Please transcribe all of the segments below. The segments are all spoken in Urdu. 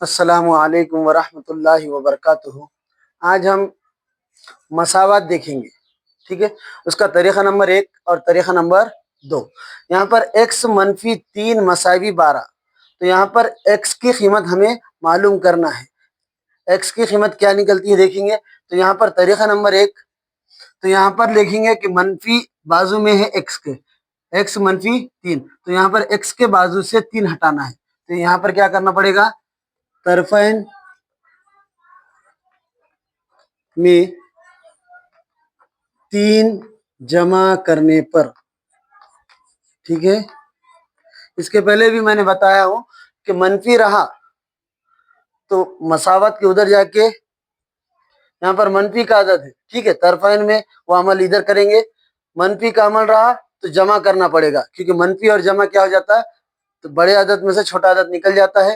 السلام علیکم ورحمۃ اللہ وبرکاتہ۔ آج ہم مساوات دیکھیں گے، ٹھیک ہے۔ اس کا طریقہ نمبر 1 اور طریقہ نمبر 2۔ یہاں پر x منفی 3 مساوی 12، تو یہاں پر x کی قیمت ہمیں معلوم کرنا ہے۔ x کی قیمت کیا نکلتی ہے دیکھیں گے۔ تو یہاں پر طریقہ نمبر 1، تو یہاں پر لکھیں گے کہ منفی بازو میں ہے x کے، x منفی 3، تو یہاں پر x کے بازو سے 3 ہٹانا ہے۔ تو یہاں پر کیا کرنا پڑے گا، طرفین میں 3 جمع کرنے پر، ٹھیک ہے۔ اس کے پہلے بھی میں نے بتایا ہوں کہ منفی رہا تو مساوات کے ادھر جا کے یہاں پر منفی کا عدد ہے، ٹھیک ہے، طرفین میں وہ عمل ادھر کریں گے۔ منفی کا عمل رہا تو جمع کرنا پڑے گا، کیونکہ منفی اور جمع کیا ہو جاتا ہے، تو بڑے عدد میں سے چھوٹا عدد نکل جاتا ہے،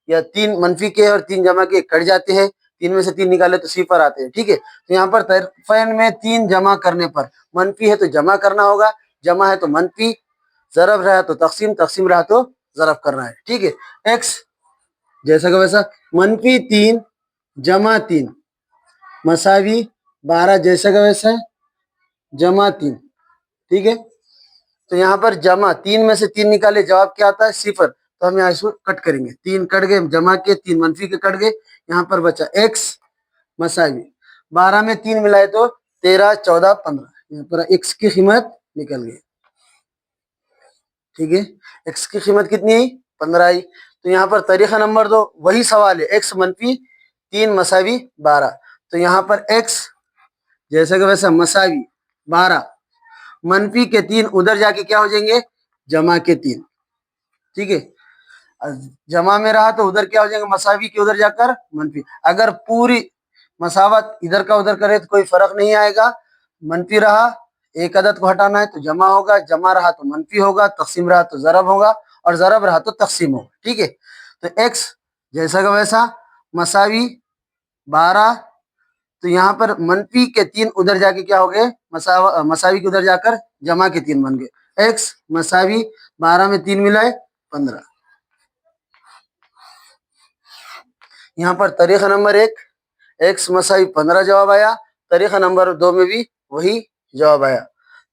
یا 3 منفی کے اور 3 جمع کے کٹ جاتے ہیں، 3 میں سے 3 نکالے تو صفر آتے ہیں، ٹھیک ہے۔ تو یہاں پر طرفین میں 3 جمع کرنے پر، منفی ہے تو جمع کرنا ہوگا، جمع ہے تو منفی، ضرب رہا تو تقسیم، تقسیم رہا تو ضرب کرنا ہے، ٹھیک ہے۔ ایکس جیسا کہ ویسا، منفی 3 جمع 3 مساوی 12، جیسا کہ ویسا جمع 3، ٹھیک ہے۔ تو یہاں پر جمع 3 میں سے 3 نکالے، جواب کیا آتا ہے، صفر، تو ہم یہاں اس کو کٹ کریں گے، 3 کٹ گئے، جمع کے 3 منفی کے کٹ گئے، یہاں پر بچا x مساوی 12 میں 3 ملائے تو 13، 14، 15، یہاں پر x کی قیمت نکل گئی، ٹھیک ہے۔ x کی قیمت کتنی آئی، 15 آئی۔ تو یہاں پر طریقہ نمبر 2 وہی سوال ہے، x منفی 3 مساوی 12، تو یہاں پر x جیسا کہ ویسا مساوی 12، منفی کے 3 ادھر جا کے کیا ہو جائیں گے، جمع کے 3، ٹھیک ہے۔ جمع میں رہا تو ادھر کیا ہو جائیں گے، مساوی کے ادھر جا کر منفی۔ اگر پوری مساوات ادھر کا ادھر کرے تو کوئی فرق نہیں آئے گا، منفی رہا ایک عدد کو ہٹانا ہے تو جمع ہوگا، جمع رہا تو منفی ہوگا، تقسیم رہا تو ضرب ہوگا، اور ضرب رہا تو تقسیم ہوگا، ٹھیک ہے۔ تو x جیسا کہ ویسا مساوی 12، تو یہاں پر منفی کے 3 ادھر جا کے کیا ہو گئے، مساوی کے ادھر جا کر جمع کے 3 بن گئے، x مساوی 12 میں 3 ملائے 15۔ یہاں پر طریقہ نمبر 1 x مساوی 15 جواب آیا، طریقہ نمبر 2 میں بھی وہی جواب آیا،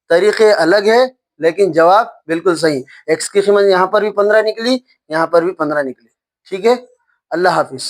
طریقے الگ ہے لیکن جواب بالکل صحیح۔ x کی قیمت یہاں پر بھی 15 نکلی، یہاں پر بھی 15 نکلی، ٹھیک ہے۔ اللہ حافظ۔